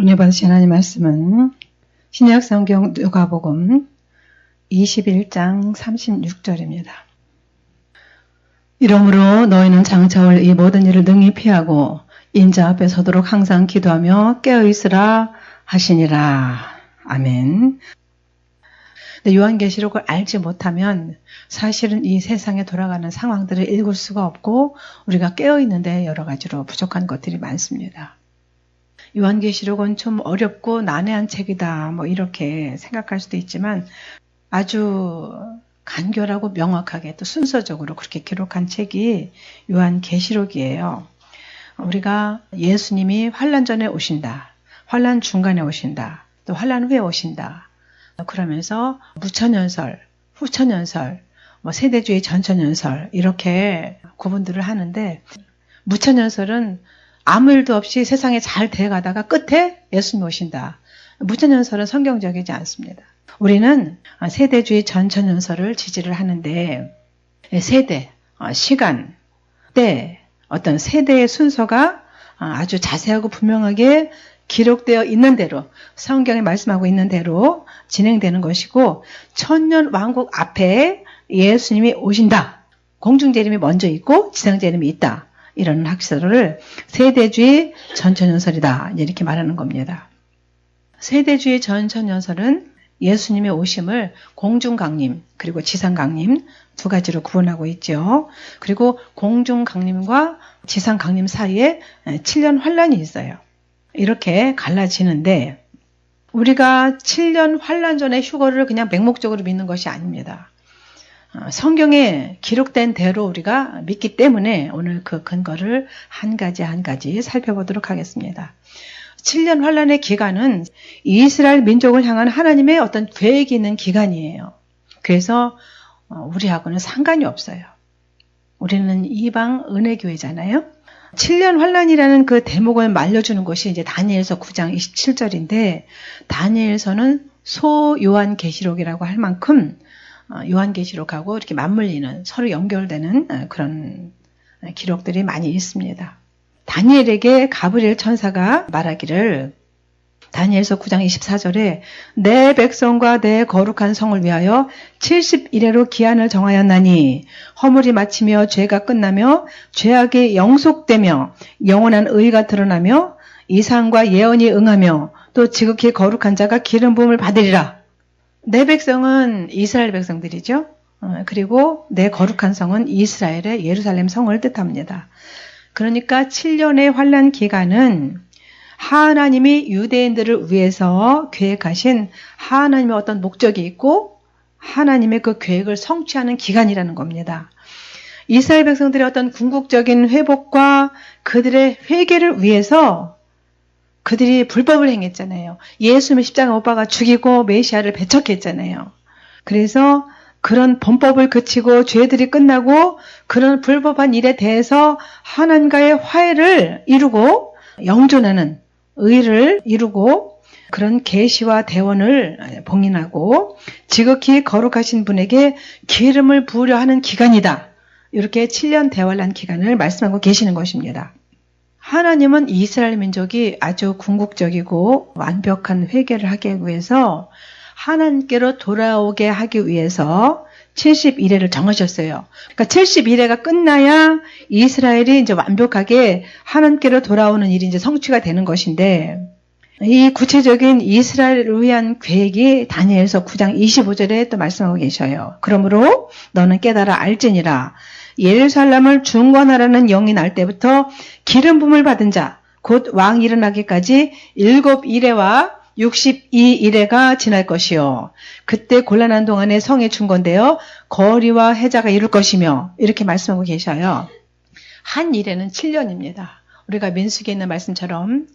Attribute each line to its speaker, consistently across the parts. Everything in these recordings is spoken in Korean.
Speaker 1: 오늘 받으신 하나님 말씀은 신약성경 누가복음 21장 36절입니다. 이러므로 너희는 장차올 이 모든 일을 능히 피하고 인자 앞에 서도록 항상 기도하며 깨어있으라 하시니라. 아멘. 근데 요한계시록을 알지 못하면 사실은 이 세상에 돌아가는 상황들을 읽을 수가 없고 우리가 깨어있는데 여러 가지로 부족한 것들이 많습니다. 요한계시록은 좀 어렵고 난해한 책이다 이렇게 생각할 수도 있지만 아주 간결하고 명확하게 또 순서적으로 그렇게 기록한 책이 요한계시록이에요. 우리가 예수님이 환난 전에 오신다, 환난 중간에 오신다, 또 환난 후에 오신다. 그러면서 무천연설, 후천연설, 세대주의 전천연설 이렇게 구분들을 하는데 무천연설은 아무 일도 없이 세상에 잘 돼가다가 끝에 예수님이 오신다. 무천연설은 성경적이지 않습니다. 우리는 세대주의 전천연설을 지지를 하는데 세대, 시간, 때, 어떤 세대의 순서가 아주 자세하고 분명하게 기록되어 있는 대로 성경에 말씀하고 있는 대로 진행되는 것이고 천년 왕국 앞에 예수님이 오신다. 공중재림이 먼저 있고 지상재림이 있다. 이런 학설을 세대주의 전천연설이다. 이렇게 말하는 겁니다. 세대주의 전천연설은 예수님의 오심을 공중강림 그리고 지상강림 두 가지로 구분하고 있죠. 그리고 공중강림과 지상강림 사이에 7년 환란이 있어요. 이렇게 갈라지는데 우리가 7년 환란 전에 휴거를 그냥 맹목적으로 믿는 것이 아닙니다. 성경에 기록된 대로 우리가 믿기 때문에 오늘 그 근거를 한 가지 살펴보도록 하겠습니다. 7년 환란의 기간은 이스라엘 민족을 향한 하나님의 어떤 계획이 있는 기간이에요. 그래서 우리하고는 상관이 없어요. 우리는 이방 은혜교회잖아요. 7년 환란이라는 그 대목을 말려주는 것이 이제 다니엘서 9장 27절인데 다니엘서는 소 요한계시록이라고 할 만큼 요한계시록하고 이렇게 맞물리는 서로 연결되는 그런 기록들이 많이 있습니다. 다니엘에게 가브리엘 천사가 말하기를 다니엘서 9장 24절에 내 백성과 내 거룩한 성을 위하여 70일에로 기한을 정하였나니 허물이 마치며 죄가 끝나며 죄악이 영속되며 영원한 의가 드러나며 이상과 예언이 응하며 또 지극히 거룩한 자가 기름 부음을 받으리라. 내 백성은 이스라엘 백성들이죠. 그리고 내 거룩한 성은 이스라엘의 예루살렘 성을 뜻합니다. 그러니까 7년의 환란 기간은 하나님이 유대인들을 위해서 계획하신 하나님의 어떤 목적이 있고 하나님의 그 계획을 성취하는 기간이라는 겁니다. 이스라엘 백성들의 어떤 궁극적인 회복과 그들의 회개를 위해서 그들이 불법을 행했잖아요. 예수님의 십자가 못 박아 죽이고 메시아를 배척했잖아요. 그래서 그런 범법을 그치고 죄들이 끝나고 그런 불법한 일에 대해서 하나님과의 화해를 이루고 영존하는 의를 이루고 그런 계시와 대원을 봉인하고 지극히 거룩하신 분에게 기름을 부으려 하는 기간이다. 이렇게 7년 대환란 기간을 말씀하고 계시는 것입니다. 하나님은 이스라엘 민족이 아주 궁극적이고 완벽한 회개를 하기 위해서 하나님께로 돌아오게 하기 위해서 70일회를 정하셨어요. 그러니까 70일회가 끝나야 이스라엘이 이제 완벽하게 하나님께로 돌아오는 일이 이제 성취가 되는 것인데 이 구체적인 이스라엘을 위한 계획이 다니엘서 9장 25절에 또 말씀하고 계셔요. 그러므로 너는 깨달아 알지니라. 예루살렘을 중건하라는 영이 날 때부터 기름 부음을 받은 자, 곧 왕 일어나기까지 7일회와 62일회가 지날 것이요. 그때 곤란한 동안에 성이 중건되어 거리와 해자가 이룰 것이며 이렇게 말씀하고 계셔요. 한 일회는 7년입니다. 우리가 민수기에 있는 말씀처럼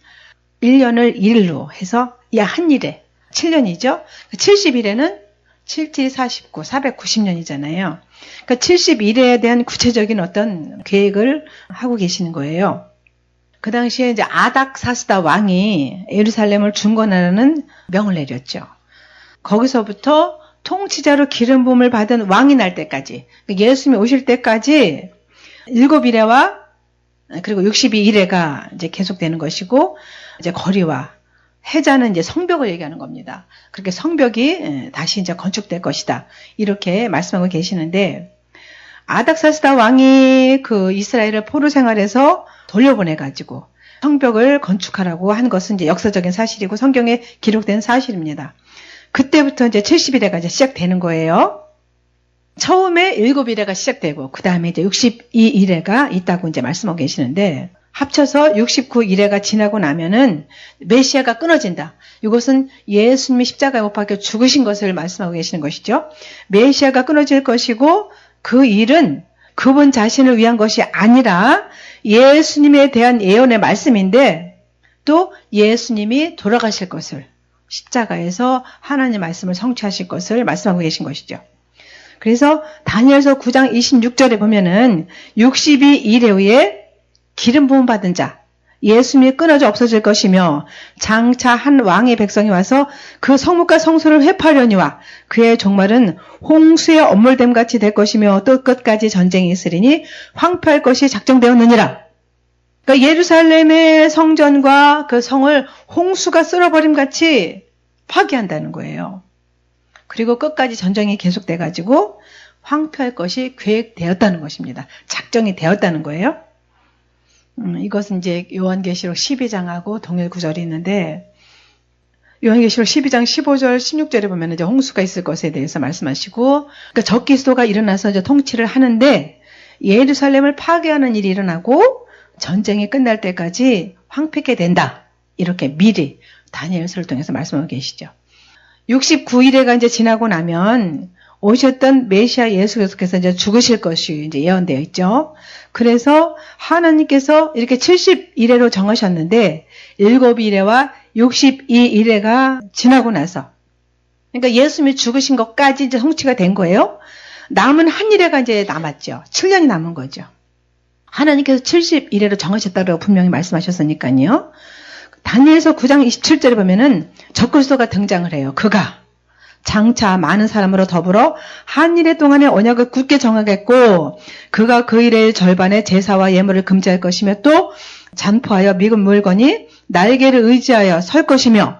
Speaker 1: 1년을 1일로 해서 한 일회 7년이죠. 70일회는 7, 49, 490년이잖아요. 그러니까 71회에 대한 구체적인 어떤 계획을 하고 계시는 거예요. 그 당시에 이제 아닥사스다 왕이 예루살렘을 중건하라는 명을 내렸죠. 거기서부터 통치자로 기름 부음을 받은 왕이 날 때까지, 예수님이 오실 때까지 7일회와 그리고 62일회가 이제 계속되는 것이고, 이제 거리와 해자는 이제 성벽을 얘기하는 겁니다. 그렇게 성벽이 다시 이제 건축될 것이다. 이렇게 말씀하고 계시는데, 아닥사스다 왕이 그 이스라엘을 포로 생활에서 돌려보내가지고 성벽을 건축하라고 한 것은 이제 역사적인 사실이고 성경에 기록된 사실입니다. 그때부터 이제 70일에가 이제 시작되는 거예요. 처음에 7일에가 시작되고, 그 다음에 이제 62일에가 있다고 이제 말씀하고 계시는데, 합쳐서 69일에가 지나고 나면은 메시아가 끊어진다. 이것은 예수님이 십자가에 못 박혀 죽으신 것을 말씀하고 계시는 것이죠. 메시아가 끊어질 것이고, 그 일은 그분 자신을 위한 것이 아니라 예수님에 대한 예언의 말씀인데, 또 예수님이 돌아가실 것을, 십자가에서 하나님의 말씀을 성취하실 것을 말씀하고 계신 것이죠. 그래서 다니엘서 9장 26절에 보면은 62일 후에 기름 부음 받은 자, 예수님이 끊어져 없어질 것이며 장차 한 왕의 백성이 와서 그 성문과 성소를 회파하려니와 그의 종말은 홍수의 엄물됨 같이 될 것이며 또 끝까지 전쟁이 있으리니 황폐할 것이 작정되었느니라. 그러니까 예루살렘의 성전과 그 성을 홍수가 쓸어버림 같이 파괴한다는 거예요. 그리고 끝까지 전쟁이 계속돼가지고 황폐할 것이 계획되었다는 것입니다. 작정이 되었다는 거예요. 이것은 이제 요한계시록 12장하고 동일 구절이 있는데, 요한계시록 12장 15절, 16절에 보면 이제 홍수가 있을 것에 대해서 말씀하시고, 그러니까 적그리스도가 일어나서 이제 통치를 하는데, 예루살렘을 파괴하는 일이 일어나고, 전쟁이 끝날 때까지 황폐하게 된다. 이렇게 미리 다니엘서를 통해서 말씀하고 계시죠. 69일에가 이제 지나고 나면, 오셨던 메시아 예수께서 이제 죽으실 것이 이제 예언되어 있죠. 그래서 하나님께서 이렇게 70일에로 정하셨는데 7일에와 62일에가 지나고 나서, 그러니까 예수님이 죽으신 것까지 이제 성취가 된 거예요. 남은 한 일회가 이제 남았죠. 7년이 남은 거죠. 하나님께서 70일에로 정하셨다고 분명히 말씀하셨으니까요. 다니엘서 9장 27절에 보면은 적그리스도가 등장을 해요. 그가 장차 많은 사람으로 더불어 한 일해 동안의 언약을 굳게 정하겠고, 그가 그 일의 절반의 제사와 예물을 금지할 것이며, 또 잔포하여 미군 물건이 날개를 의지하여 설 것이며,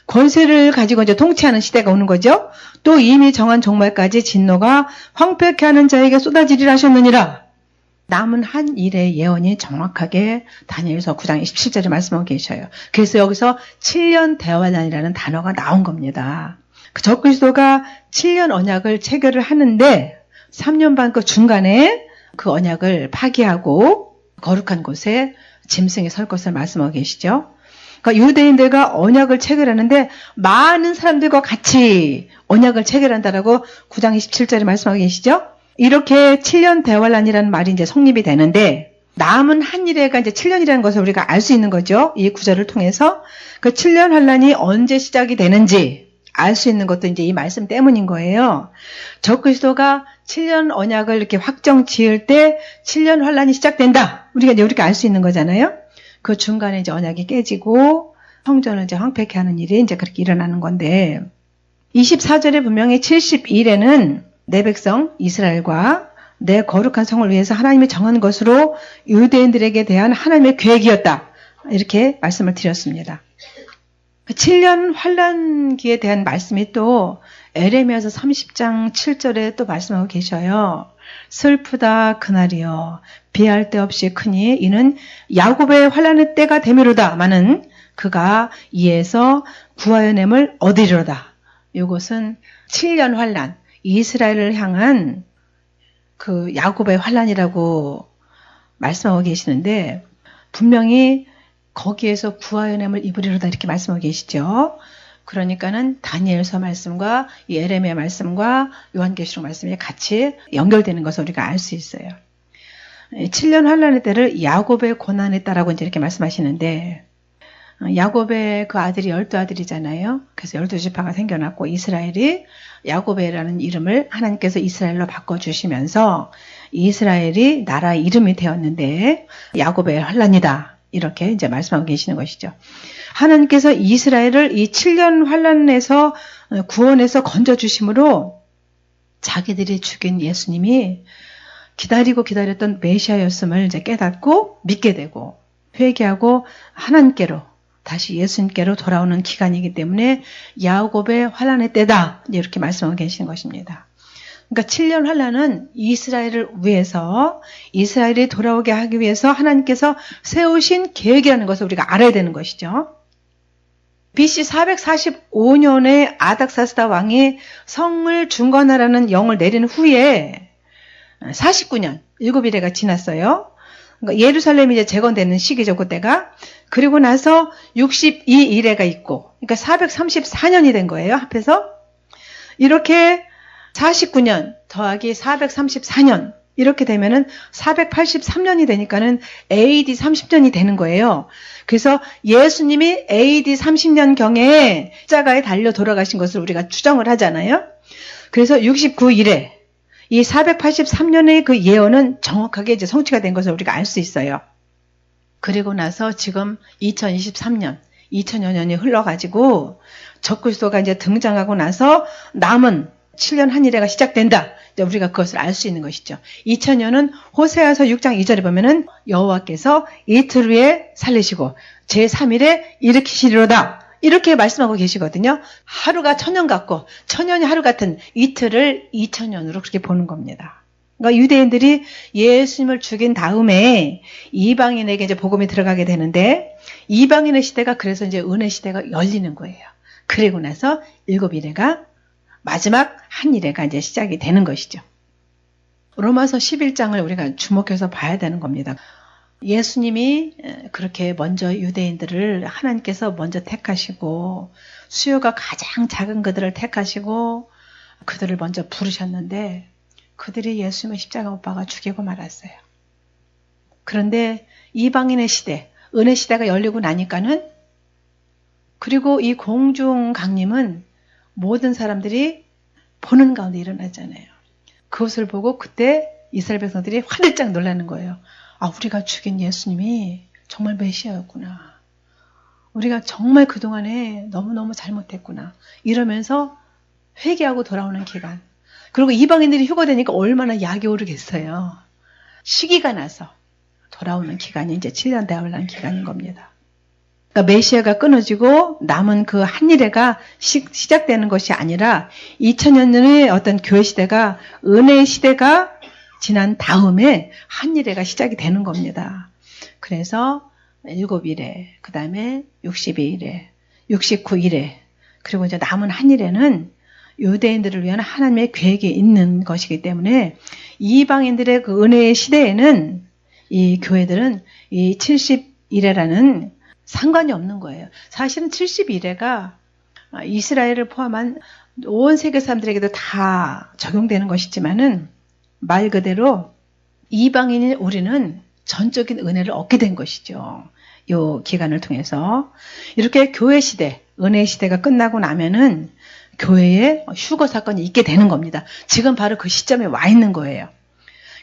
Speaker 1: 권세를 가지고 이제 통치하는 시대가 오는 거죠. 또 이미 정한 종말까지 진노가 황폐케 하는 자에게 쏟아지리라 하셨느니라. 남은 한 일의 예언이 정확하게 다니엘서 9장 27절에 말씀하고 계셔요. 그래서 여기서 7년 대환란이라는 단어가 나온 겁니다. 그 적그리스도가 7년 언약을 체결을 하는데 3년 반 그 중간에 그 언약을 파기하고 거룩한 곳에 짐승이 설 것을 말씀하고 계시죠. 그러니까 유대인들과 언약을 체결하는데 많은 사람들과 같이 언약을 체결한다라고 9장 27절에 말씀하고 계시죠. 이렇게 7년 대환란이라는 말이 이제 성립이 되는데, 남은 한 일회가 이제 7년이라는 것을 우리가 알 수 있는 거죠. 이 구절을 통해서 그 7년 환란이 언제 시작이 되는지 알 수 있는 것도 이제 이 말씀 때문인 거예요. 적그리스도가 7년 언약을 이렇게 확정 지을 때 7년 환란이 시작된다. 우리가 이제 이렇게 알 수 있는 거잖아요. 그 중간에 이제 언약이 깨지고 성전을 이제 황폐케 하는 일이 이제 그렇게 일어나는 건데, 24절에 분명히 70일에는 내 백성 이스라엘과 내 거룩한 성을 위해서 하나님이 정한 것으로 유대인들에게 대한 하나님의 계획이었다. 이렇게 말씀을 드렸습니다. 7년 환란기에 대한 말씀이 또 에레미야서 30장 7절에 또 말씀하고 계셔요. 슬프다 그날이여 비할 데 없이 크니 이는 야곱의 환란의 때가 되미로다마는 그가 이에서 구하여냄을 얻으리로다. 이것은 7년 환란, 이스라엘을 향한 그 야곱의 환란이라고 말씀하고 계시는데, 분명히 거기에서 구하여냄을 입으리로다 이렇게 말씀하고 계시죠. 그러니까는 다니엘서 말씀과 이 에레미야 말씀과 요한계시록 말씀이 같이 연결되는 것을 우리가 알 수 있어요. 7년 환란의 때를 야곱의 고난의 때라고 이제 이렇게 말씀하시는데, 야곱의 그 아들이 12아들이잖아요. 그래서 12지파가 생겨났고 이스라엘이 야곱이라는 이름을 하나님께서 이스라엘로 바꿔주시면서 이스라엘이 나라의 이름이 되었는데 야곱의 환란이다. 이렇게 이제 말씀하고 계시는 것이죠. 하나님께서 이스라엘을 이 7년 환란에서 구원해서 건져주심으로 자기들이 죽인 예수님이 기다리고 기다렸던 메시아였음을 이제 깨닫고 믿게 되고 회개하고 하나님께로 다시 예수님께로 돌아오는 기간이기 때문에 야곱의 환란의 때다. 이렇게 말씀하고 계시는 것입니다. 그러니까 7년 환란은 이스라엘을 위해서, 이스라엘이 돌아오게 하기 위해서 하나님께서 세우신 계획이라는 것을 우리가 알아야 되는 것이죠. BC 445년에 아닥사스다 왕이 성을 중건하라는 영을 내린 후에 49년, 7일에가 지났어요. 그러니까 예루살렘이 이제 재건되는 시기죠, 그때가. 그리고 나서 62일에가 있고, 그러니까 434년이 된 거예요, 합해서. 이렇게 49년 더하기 434년, 이렇게 되면은 483년이 되니까는 AD 30년이 되는 거예요. 그래서 예수님이 AD 30년경에 십자가에 달려 돌아가신 것을 우리가 추정을 하잖아요. 그래서 69일에 이 483년의 그 예언은 정확하게 이제 성취가 된 것을 우리가 알 수 있어요. 그리고 나서 지금 2023년, 2000여 년이 흘러가지고 적그리스도가 이제 등장하고 나서 남은 7년 한일회가 시작된다. 우리가 그것을 알 수 있는 것이죠. 2000년은 호세아서 6장 2절에 보면은 여호와께서 이틀 후에 살리시고 제3일에 일으키시리로다. 이렇게 말씀하고 계시거든요. 하루가 천년 같고 천년이 하루 같은 이틀을 2000년으로 그렇게 보는 겁니다. 그러니까 유대인들이 예수님을 죽인 다음에 이방인에게 이제 복음이 들어가게 되는데 이방인의 시대가 그래서 이제 은혜 시대가 열리는 거예요. 그리고 나서 7일회가 마지막 한일회가 이제 시작이 되는 것이죠. 로마서 11장을 우리가 주목해서 봐야 되는 겁니다. 예수님이 그렇게 먼저 유대인들을 하나님께서 먼저 택하시고 수요가 가장 작은 그들을 택하시고 그들을 먼저 부르셨는데 그들이 예수님의 십자가 못 박아 죽이고 말았어요. 그런데 이방인의 시대, 은혜 시대가 열리고 나니까는 그리고 이 공중 강림은 모든 사람들이 보는 가운데 일어나잖아요. 그것을 보고 그때 이스라엘 백성들이 화들짝 놀라는 거예요. 아, 우리가 죽인 예수님이 정말 메시아였구나. 우리가 정말 그동안에 너무너무 잘못했구나. 이러면서 회개하고 돌아오는 기간. 그리고 이방인들이 휴거되니까 얼마나 약이 오르겠어요. 시기가 나서 돌아오는 기간이 이제 7년 대환란 기간인 겁니다. 그러니까 메시아가 끊어지고 남은 그 한일회가 시작되는 것이 아니라 2000년 전의 어떤 교회 시대가 은혜의 시대가 지난 다음에 한일회가 시작이 되는 겁니다. 그래서 7일회, 그 다음에 62일회, 69일회, 그리고 이제 남은 한일회는 유대인들을 위한 하나님의 계획이 있는 것이기 때문에 이방인들의 그 은혜의 시대에는 이 교회들은 이 70일회라는 상관이 없는 거예요. 사실은 71회가 이스라엘을 포함한 온 세계 사람들에게도 다 적용되는 것이지만은 말 그대로 이방인인 우리는 전적인 은혜를 얻게 된 것이죠. 이 기간을 통해서. 이렇게 교회 시대, 은혜 시대가 끝나고 나면은 교회에 휴거 사건이 있게 되는 겁니다. 지금 바로 그 시점에 와 있는 거예요.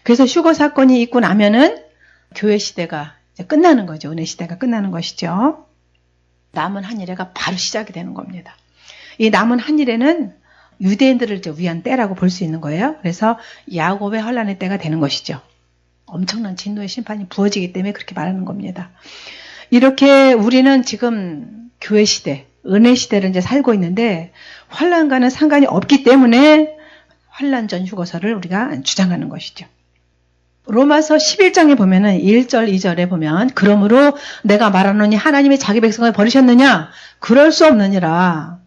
Speaker 1: 그래서 휴거 사건이 있고 나면은 교회 시대가 이제 끝나는 거죠. 은혜 시대가 끝나는 것이죠. 남은 한일회가 바로 시작이 되는 겁니다. 이 남은 한일회는 유대인들을 이제 위한 때라고 볼 수 있는 거예요. 그래서 야곱의 환란의 때가 되는 것이죠. 엄청난 진노의 심판이 부어지기 때문에 그렇게 말하는 겁니다. 이렇게 우리는 지금 교회 시대, 은혜 시대를 이제 살고 있는데 환란과는 상관이 없기 때문에 환란 전 휴거서를 우리가 주장하는 것이죠. 로마서 11장에 보면은 1절, 2절에 보면 그러므로 내가 말하노니 하나님이 자기 백성을 버리셨느냐? 그럴 수 없느니라.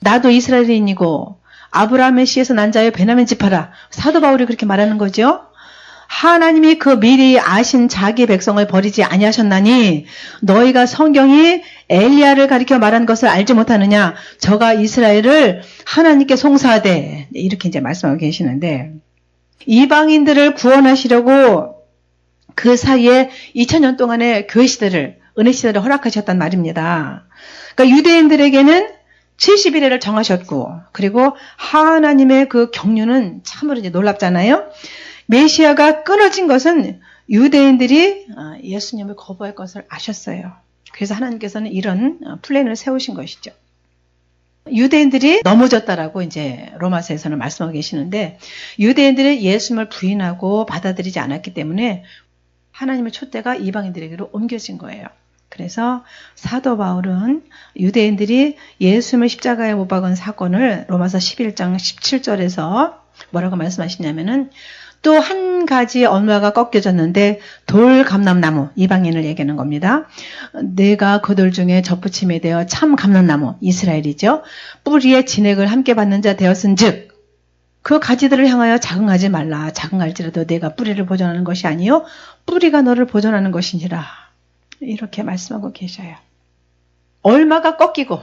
Speaker 1: 나도 이스라엘인이고 아브라함의 씨에서 난 자여 베냐민 지파라. 사도 바울이 그렇게 말하는 거죠. 하나님이 그 미리 아신 자기 백성을 버리지 아니하셨나니 너희가 성경이 엘리야를 가리켜 말한 것을 알지 못하느냐? 저가 이스라엘을 하나님께 송사하되 이렇게 이제 말씀하고 계시는데 이방인들을 구원하시려고 그 사이에 2000년 동안의 교회 시대를, 은혜 시대를 허락하셨단 말입니다. 그러니까 유대인들에게는 70일회를 정하셨고, 그리고 하나님의 그 경륜은 참으로 이제 놀랍잖아요. 메시아가 끊어진 것은 유대인들이 예수님을 거부할 것을 아셨어요. 그래서 하나님께서는 이런 플랜을 세우신 것이죠. 유대인들이 넘어졌다라고 이제 로마서에서는 말씀하고 계시는데 유대인들이 예수님을 부인하고 받아들이지 않았기 때문에 하나님의 촛대가 이방인들에게로 옮겨진 거예요. 그래서 사도 바울은 유대인들이 예수님을 십자가에 못 박은 사건을 로마서 11장 17절에서 뭐라고 말씀하시냐면은 또 한 가지 언어가 꺾여졌는데 돌감람나무, 이방인을 얘기하는 겁니다. 내가 그들 중에 접붙임이 되어 참 감람나무, 이스라엘이죠. 뿌리에 진액을 함께 받는 자 되었은즉 그 가지들을 향하여 자긍하지 말라. 자긍할지라도 내가 뿌리를 보존하는 것이 아니요 뿌리가 너를 보존하는 것이니라. 이렇게 말씀하고 계셔요. 얼마가 꺾이고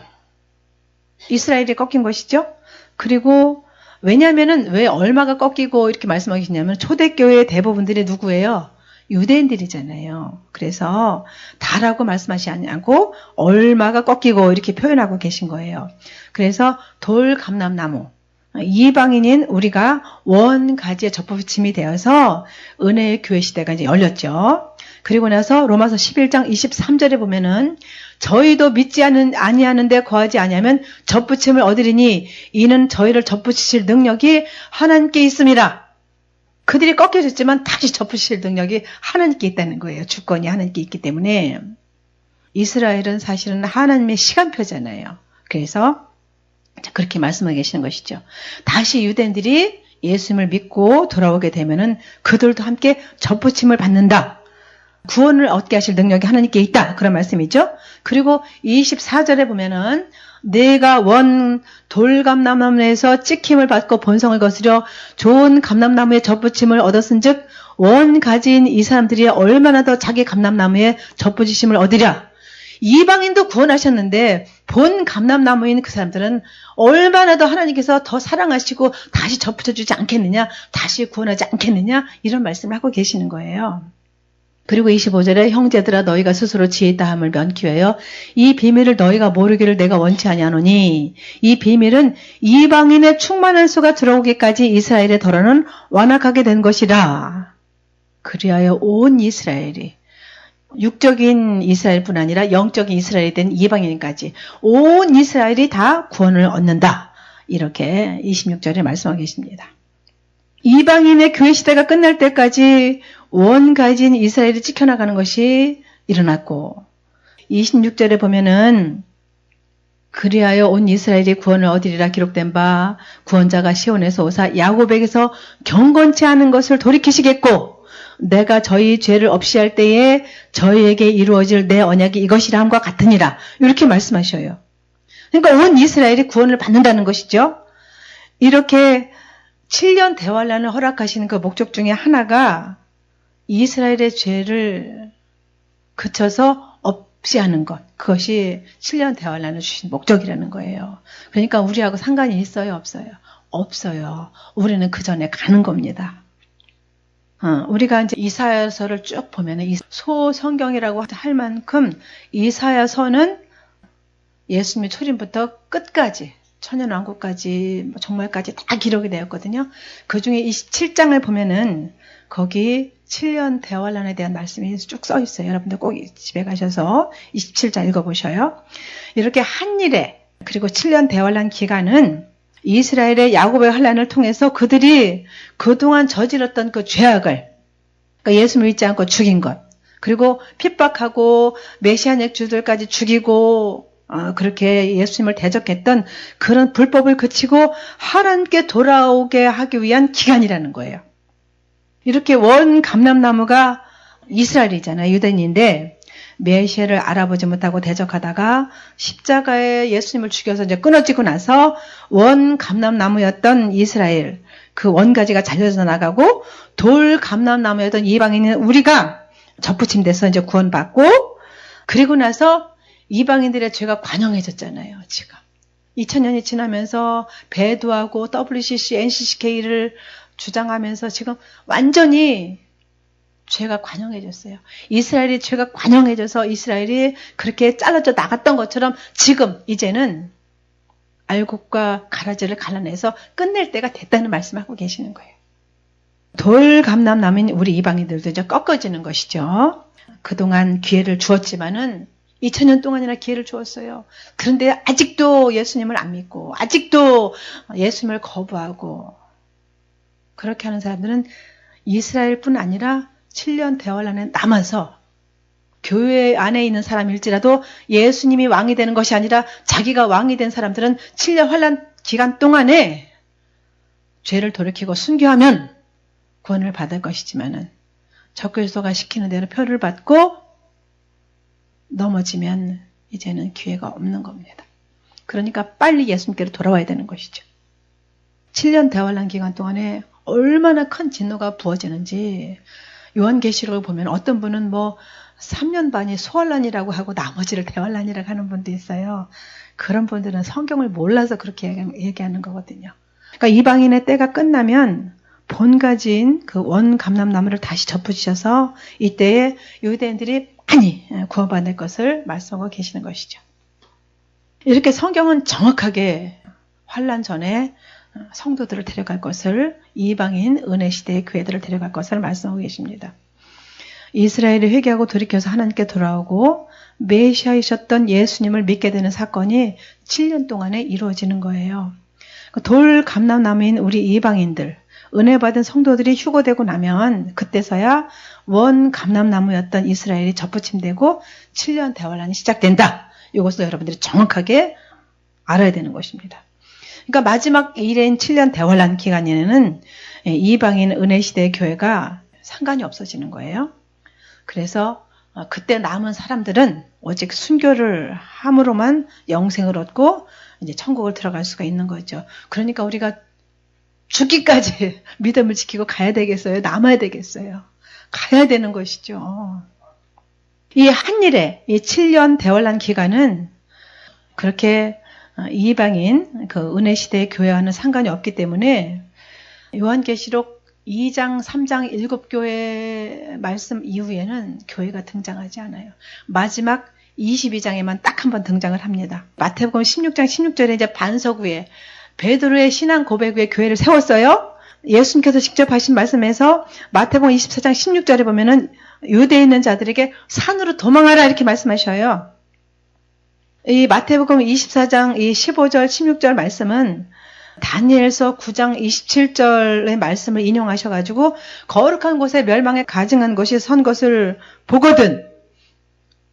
Speaker 1: 이스라엘이 꺾인 것이죠. 그리고 왜냐하면은 왜 얼마가 꺾이고 이렇게 말씀하시냐면 초대교회의 대부분들이 누구예요? 유대인들이잖아요. 그래서 다라고 말씀하시지 않고 얼마가 꺾이고 이렇게 표현하고 계신 거예요. 그래서 돌감람나무, 이방인인 우리가 원가지의 접붙임이 되어서 은혜의 교회 시대가 이제 열렸죠. 그리고 나서 로마서 11장 23절에 보면은 저희도 믿지 아니하는데 거하지 아니하면 접붙임을 얻으리니 이는 저희를 접붙이실 능력이 하나님께 있음이라. 그들이 꺾여졌지만 다시 접붙이실 능력이 하나님께 있다는 거예요. 주권이 하나님께 있기 때문에. 이스라엘은 사실은 하나님의 시간표잖아요. 그래서 그렇게 말씀하고 계시는 것이죠. 다시 유대인들이 예수님을 믿고 돌아오게 되면은 그들도 함께 접붙임을 받는다. 구원을 얻게 하실 능력이 하나님께 있다. 그런 말씀이죠. 그리고 24절에 보면은 내가 원 돌감람나무에서 찍힘을 받고 본성을 거스려 좋은 감람나무의 접붙임을 얻었은즉 원 가지인 이 사람들이 얼마나 더 자기 감람나무에 접붙이심을 얻으랴. 이방인도 구원하셨는데 본 감람나무인 그 사람들은 얼마나 더 하나님께서 더 사랑하시고 다시 접붙여주지 않겠느냐, 다시 구원하지 않겠느냐, 이런 말씀을 하고 계시는 거예요. 그리고 25절에 형제들아 너희가 스스로 지혜 있다함을 면키하여 이 비밀을 너희가 모르기를 내가 원치 아니하노니 이 비밀은 이방인의 충만한 수가 들어오기까지 이스라엘의 덜어는 완악하게 된 것이라. 그리하여 온 이스라엘이 육적인 이스라엘뿐 아니라 영적인 이스라엘이 된 이방인까지 온 이스라엘이 다 구원을 얻는다. 이렇게 26절에 말씀하고 계십니다. 이방인의 교회 시대가 끝날 때까지 원가지인 이스라엘이 지켜나가는 것이 일어났고 26절에 보면은 그리하여 온 이스라엘이 구원을 얻으리라 기록된 바 구원자가 시온에서 오사 야곱에게서 경건치 않은 것을 돌이키시겠고 내가 저희 죄를 없이 할 때에 저희에게 이루어질 내 언약이 이것이라 함과 같으니라. 이렇게 말씀하셔요. 그러니까 온 이스라엘이 구원을 받는다는 것이죠. 이렇게 7년 대환란을 허락하시는 그 목적 중에 하나가 이스라엘의 죄를 그쳐서 없이 하는 것. 그것이 7년 대환란을 주신 목적이라는 거예요. 그러니까 우리하고 상관이 있어요? 없어요? 없어요. 우리는 그 전에 가는 겁니다. 우리가 이제 이사야서를 쭉 보면 소성경이라고 할 만큼 이사야서는 예수님의 초림부터 끝까지 천년왕국까지 정말까지 다 기록이 되었거든요. 그 중에 27장을 보면은 거기 7년 대환란에 대한 말씀이 쭉 써 있어요. 여러분들 꼭 집에 가셔서 27장 읽어보셔요. 이렇게 한 일에 그리고 7년 대환란 기간은 이스라엘의 야곱의 환란을 통해서 그들이 그동안 저질렀던 그 죄악을 그러니까 예수를 믿지 않고 죽인 것 그리고 핍박하고 메시아닉 주들까지 죽이고 그렇게 예수님을 대적했던 그런 불법을 그치고 하나님께 돌아오게 하기 위한 기간이라는 거예요. 이렇게 원 감람나무가 이스라엘이잖아요. 유대인인데 메시아를 알아보지 못하고 대적하다가 십자가에 예수님을 죽여서 이제 끊어지고 나서 원 감람나무였던 이스라엘 그 원가지가 잘려져 나가고 돌 감람나무였던 이방인은 우리가 접붙임돼서 이제 구원받고 그리고 나서 이방인들의 죄가 관영해졌잖아요. 지금 2000년이 지나면서 배도하고 WCC, NCCK를 주장하면서 지금 완전히 죄가 관영해졌어요. 이스라엘이 죄가 관영해져서 이스라엘이 그렇게 잘라져 나갔던 것처럼 지금 이제는 알곡과 가라지를 갈라내서 끝낼 때가 됐다는 말씀하고 계시는 거예요. 돌감람나무인 우리 이방인들도 이제 꺾어지는 것이죠. 그동안 기회를 주었지만은 2000년 동안이나 기회를 주었어요. 그런데 아직도 예수님을 안 믿고 아직도 예수님을 거부하고 그렇게 하는 사람들은 이스라엘뿐 아니라 7년 대환란에 남아서 교회 안에 있는 사람일지라도 예수님이 왕이 되는 것이 아니라 자기가 왕이 된 사람들은 7년 환란 기간 동안에 죄를 돌이키고 순교하면 구원을 받을 것이지만은 적그리스도가 시키는 대로 표를 받고 넘어지면 이제는 기회가 없는 겁니다. 그러니까 빨리 예수님께로 돌아와야 되는 것이죠. 7년 대환란 기간 동안에 얼마나 큰 진노가 부어지는지 요한계시록을 보면 어떤 분은 3년 반이 소환란이라고 하고 나머지를 대환란이라고 하는 분도 있어요. 그런 분들은 성경을 몰라서 그렇게 얘기하는 거거든요. 그러니까 이방인의 때가 끝나면 본가지인 그 원감람나무를 다시 접으셔서 이때에 유대인들이 많이 구원받을 것을 말씀하고 계시는 것이죠. 이렇게 성경은 정확하게 환란 전에 성도들을 데려갈 것을, 이방인 은혜시대의 교회들을 데려갈 것을 말씀하고 계십니다. 이스라엘이 회개하고 돌이켜서 하나님께 돌아오고 메시아이셨던 예수님을 믿게 되는 사건이 7년 동안에 이루어지는 거예요. 돌 감람나무인 우리 이방인들, 은혜 받은 성도들이 휴거되고 나면 그때서야 원 감람나무였던 이스라엘이 접붙임되고 7년 대환란이 시작된다. 이것을 여러분들이 정확하게 알아야 되는 것입니다. 그러니까 마지막 일인 7년 대환란 기간에는 이방인 은혜시대의 교회가 상관이 없어지는 거예요. 그래서 그때 남은 사람들은 오직 순교를 함으로만 영생을 얻고 이제 천국을 들어갈 수가 있는 거죠. 그러니까 우리가 죽기까지 믿음을 지키고 가야 되겠어요? 남아야 되겠어요? 가야 되는 것이죠. 이 한일의 이 7년 대환란 기간은 그렇게 이방인 그 은혜시대의 교회와는 상관이 없기 때문에 요한계시록 2장, 3장 7교회 말씀 이후에는 교회가 등장하지 않아요. 마지막 22장에만 딱 한 번 등장을 합니다. 마태복음 16장 16절에 이제 반석 위에 베드로의 신앙 고백 위에 교회를 세웠어요. 예수님께서 직접 하신 말씀에서 마태복음 24장 16절에 보면은 유대에 있는 자들에게 산으로 도망하라 이렇게 말씀하셔요. 이 마태복음 24장 이 15절 16절 말씀은 다니엘서 9장 27절의 말씀을 인용하셔가지고 거룩한 곳에 멸망에 가증한 것이 선 것을 보거든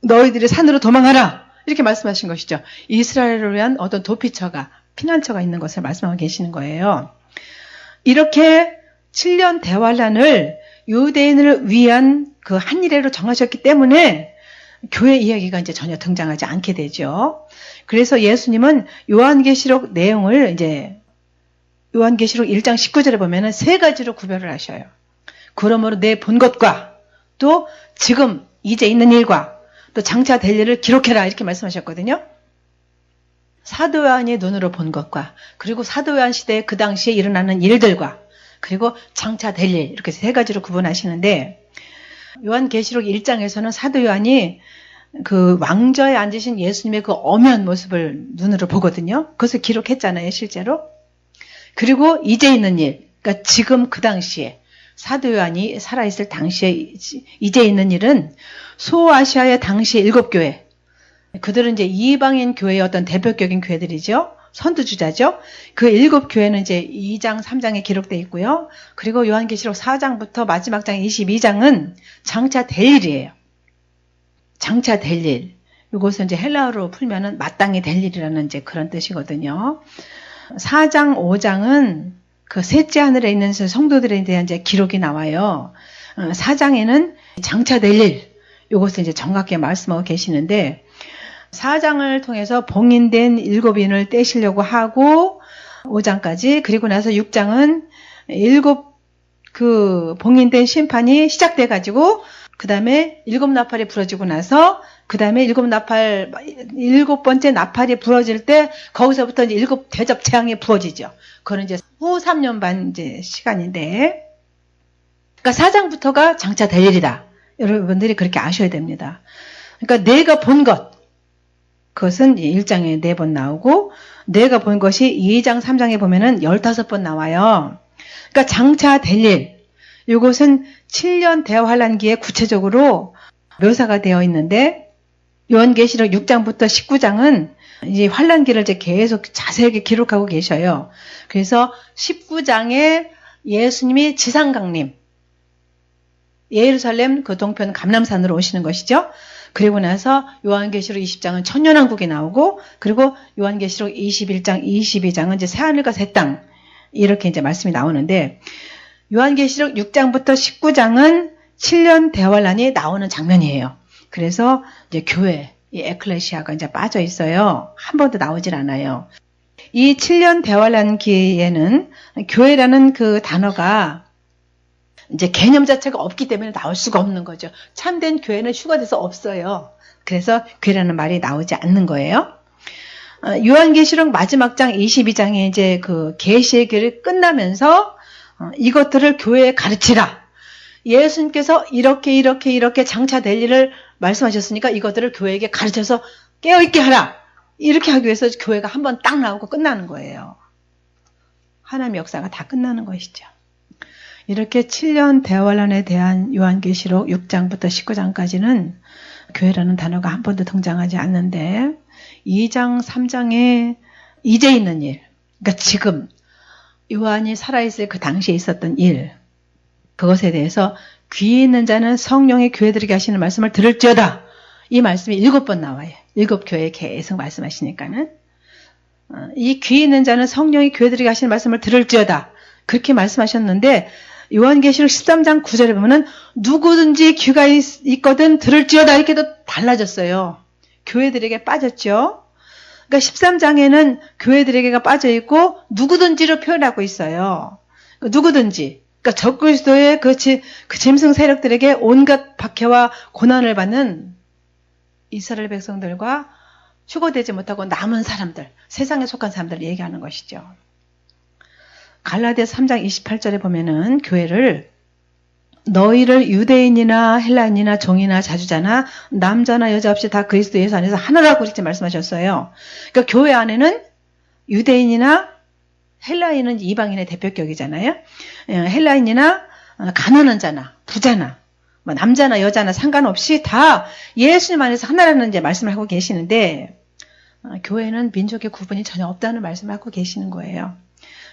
Speaker 1: 너희들이 산으로 도망하라 이렇게 말씀하신 것이죠. 이스라엘을 위한 어떤 도피처가 피난처가 있는 것을 말씀하고 계시는 거예요. 이렇게 7년 대환란을 유대인을 위한 그 한일회로 정하셨기 때문에 교회 이야기가 이제 전혀 등장하지 않게 되죠. 그래서 예수님은 요한계시록 내용을 이제 요한계시록 1장 19절에 보면은 세 가지로 구별을 하셔요. 그러므로 내 본 것과 또 지금 이제 있는 일과 또 장차 될 일을 기록해라 이렇게 말씀하셨거든요. 사도 요한이 눈으로 본 것과 그리고 사도 요한 시대에 그 당시에 일어나는 일들과 그리고 장차 될 일 이렇게 세 가지로 구분하시는데 요한계시록 1장에서는 사도 요한이 그 왕좌에 앉으신 예수님의 그 엄연 모습을 눈으로 보거든요. 그것을 기록했잖아요, 실제로. 그리고 이제 있는 일, 그러니까 지금 그 당시에 사도 요한이 살아있을 당시에 이제 있는 일은 소아시아의 당시 7교회, 그들은 이제 이방인 교회의 어떤 대표격인 교회들이죠. 선두주자죠. 그 7교회는 이제 2장, 3장에 기록되어 있고요. 그리고 요한계시록 4장부터 마지막 장 22장은 장차 될 일이에요. 장차 될 일. 이것은 이제 헬라어로 풀면은 마땅히 될 일이라는 이제 그런 뜻이거든요. 4장, 5장은 그 셋째 하늘에 있는 성도들에 대한 이제 기록이 나와요. 4장에는 장차 될 일. 이것을 이제 정확하게 말씀하고 계시는데 4장을 통해서 봉인된 7인을 떼시려고 하고 5장까지 그리고 나서 6장은 7 그 봉인된 심판이 시작돼 가지고 그 다음에 7나팔이 부러지고 나서 그 다음에 7번째 나팔이 부러질 때 거기서부터 이제 7 대접 재앙이 부어지죠. 그건 이제 후 3년 반 이제 시간인데 그러니까 4장부터가 장차 될 일이다. 여러분들이 그렇게 아셔야 됩니다. 그러니까 내가 본 것 그것은 1장에 4번 나오고 내가 본 것이 2장 3장에 보면은 15번 나와요. 그러니까 장차 될 일 이것은 7년 대환란기에 구체적으로 묘사가 되어 있는데 요한계시록 6장부터 19장은 이제 환란기를 이제 계속 자세하게 기록하고 계셔요. 그래서 19장에 예수님이 지상 강림 예루살렘 그 동편 감람산으로 오시는 것이죠. 그리고 나서 요한계시록 20장은 천년왕국이 나오고, 그리고 요한계시록 21장, 22장은 이제 새하늘과 새 땅, 이렇게 이제 말씀이 나오는데, 요한계시록 6장부터 19장은 7년 대환란이 나오는 장면이에요. 그래서 이제 교회, 이 에클레시아가 이제 빠져 있어요. 한 번도 나오질 않아요. 이 7년 대환란기에는 교회라는 그 단어가 이제 개념 자체가 없기 때문에 나올 수가 없는 거죠. 참된 교회는 휴가돼서 없어요. 그래서 교회라는 말이 나오지 않는 거예요. 요한계시록 마지막 장 22장에 이제 그 계시의 길이 끝나면서 이것들을 교회에 가르치라. 예수님께서 이렇게 장차될 일을 말씀하셨으니까 이것들을 교회에게 가르쳐서 깨어있게 하라. 이렇게 하기 위해서 교회가 한 번 딱 나오고 끝나는 거예요. 하나님의 역사가 다 끝나는 것이죠. 이렇게 7년 대환란에 대한 요한계시록 6장부터 19장까지는 교회라는 단어가 한 번도 등장하지 않는데, 2장, 3장에 이제 있는 일, 그러니까 지금 요한이 살아있을 그 당시에 있었던 일, 그것에 대해서 귀 있는 자는 성령의 교회들에게 하시는 말씀을 들을지어다. 이 말씀이 7번 나와요. 7교회에 계속 말씀하시니까는. 이 귀 있는 자는 성령의 교회들에게 하시는 말씀을 들을지어다. 그렇게 말씀하셨는데, 요한계시록 13장 9절에 보면은 누구든지 귀가 있거든 들을지어다, 이렇게도 달라졌어요. 교회들에게 빠졌죠. 그러니까 13장에는 교회들에게가 빠져있고 누구든지로 표현하고 있어요. 누구든지. 그러니까 적그리스도의 그 짐승 세력들에게 온갖 박해와 고난을 받는 이스라엘 백성들과 휴거되지 못하고 남은 사람들, 세상에 속한 사람들을 얘기하는 것이죠. 갈라디아 3장 28절에 보면은 교회를 너희를 유대인이나 헬라인이나 종이나 자주자나 남자나 여자 없이 다 그리스도 예수 안에서 하나라고 이렇게 말씀하셨어요. 그러니까 교회 안에는 유대인이나 헬라인은 이방인의 대표격이잖아요. 헬라인이나 가난한 자나 부자나 남자나 여자나 상관없이 다 예수님 안에서 하나라는 이제 말씀을 하고 계시는데, 교회는 민족의 구분이 전혀 없다는 말씀을 하고 계시는 거예요.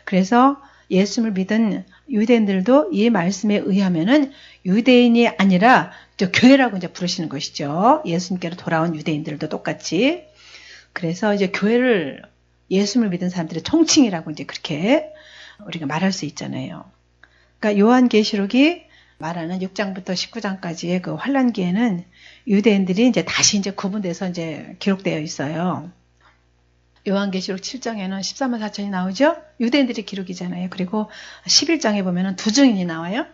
Speaker 1: 그래서 예수님을 믿은 유대인들도 이 말씀에 의하면은 유대인이 아니라 교회라고 이제 부르시는 것이죠. 예수님께로 돌아온 유대인들도 똑같이. 그래서 이제 교회를 예수님을 믿은 사람들의 총칭이라고 이제 그렇게 우리가 말할 수 있잖아요. 그러니까 요한계시록이 말하는 6장부터 19장까지의 그 환란기에는 유대인들이 이제 다시 이제 구분돼서 이제 기록되어 있어요. 요한계시록 7장에는 13만 4천이 나오죠? 유대인들의 기록이잖아요. 그리고 11장에 보면은 두 증인이 나와요.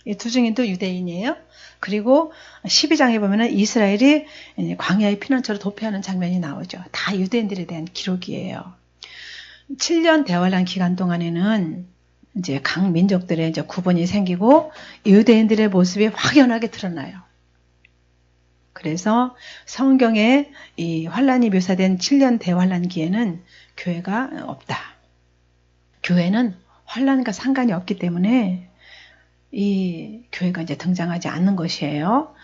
Speaker 1: 이 두 증인도 유대인이에요. 그리고 12장에 보면은 이스라엘이 광야의 피난처로 도피하는 장면이 나오죠. 다 유대인들에 대한 기록이에요. 7년 대환란 기간 동안에는 이제 각 민족들의 이제 구분이 생기고 유대인들의 모습이 확연하게 드러나요. 그래서 성경에 이 환란이 묘사된 7년 대환란기에는 교회가 없다. 교회는 환란과 상관이 없기 때문에 이 교회가 이제 등장하지 않는 것이에요.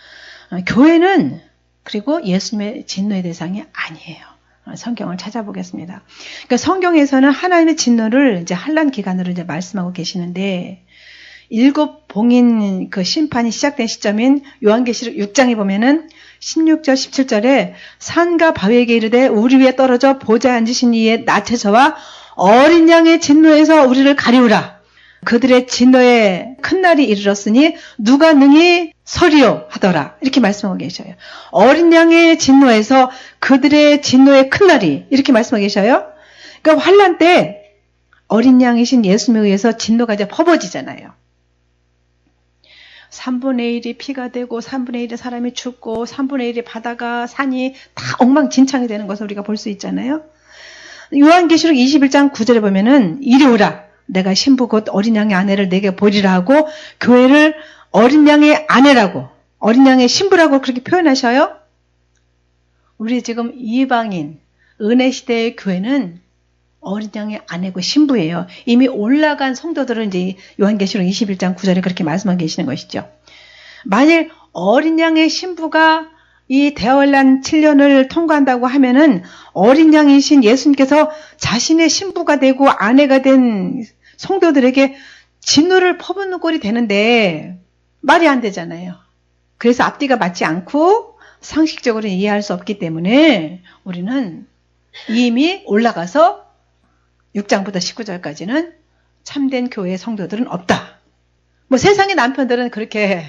Speaker 1: 교회는 그리고 예수님의 진노의 대상이 아니에요. 성경을 찾아보겠습니다. 그러니까 성경에서는 하나님의 진노를 이제 환란 기간으로 이제 말씀하고 계시는데, 7 봉인 그 심판이 시작된 시점인 요한계시록 6장에 보면은 16절 17절에 산과 바위에게 이르되 우리 위에 떨어져 보좌에 앉으신 이의 나체서와 어린 양의 진노에서 우리를 가리우라. 그들의 진노의 큰 날이 이르렀으니 누가 능히 서리요 하더라. 이렇게 말씀하고 계셔요. 어린 양의 진노에서 그들의 진노의 큰 날이, 이렇게 말씀하고 계셔요. 그러니까 환란 때 어린 양이신 예수님에 의해서 진노가 이제 퍼부어지잖아요. 3분의 1이 피가 되고 3분의 1의 사람이 죽고 3분의 1의 바다가 산이 다 엉망진창이 되는 것을 우리가 볼 수 있잖아요. 요한계시록 21장 9절에 보면은 이리 오라. 내가 신부 곧 어린 양의 아내를 내게 보리라 하고 교회를 어린 양의 아내라고, 어린 양의 신부라고 그렇게 표현하셔요. 우리 지금 이방인 은혜 시대의 교회는 어린 양의 아내고 신부예요. 이미 올라간 성도들은 이제 요한계시록 21장 9절에 그렇게 말씀하고 계시는 것이죠. 만일 어린 양의 신부가 이 대환란 7년을 통과한다고 하면은 어린 양이신 예수님께서 자신의 신부가 되고 아내가 된 성도들에게 진노를 퍼붓는 꼴이 되는데, 말이 안 되잖아요. 그래서 앞뒤가 맞지 않고 상식적으로 이해할 수 없기 때문에 우리는 이미 올라가서 6장부터 19절까지는 참된 교회의 성도들은 없다. 뭐 세상의 남편들은 그렇게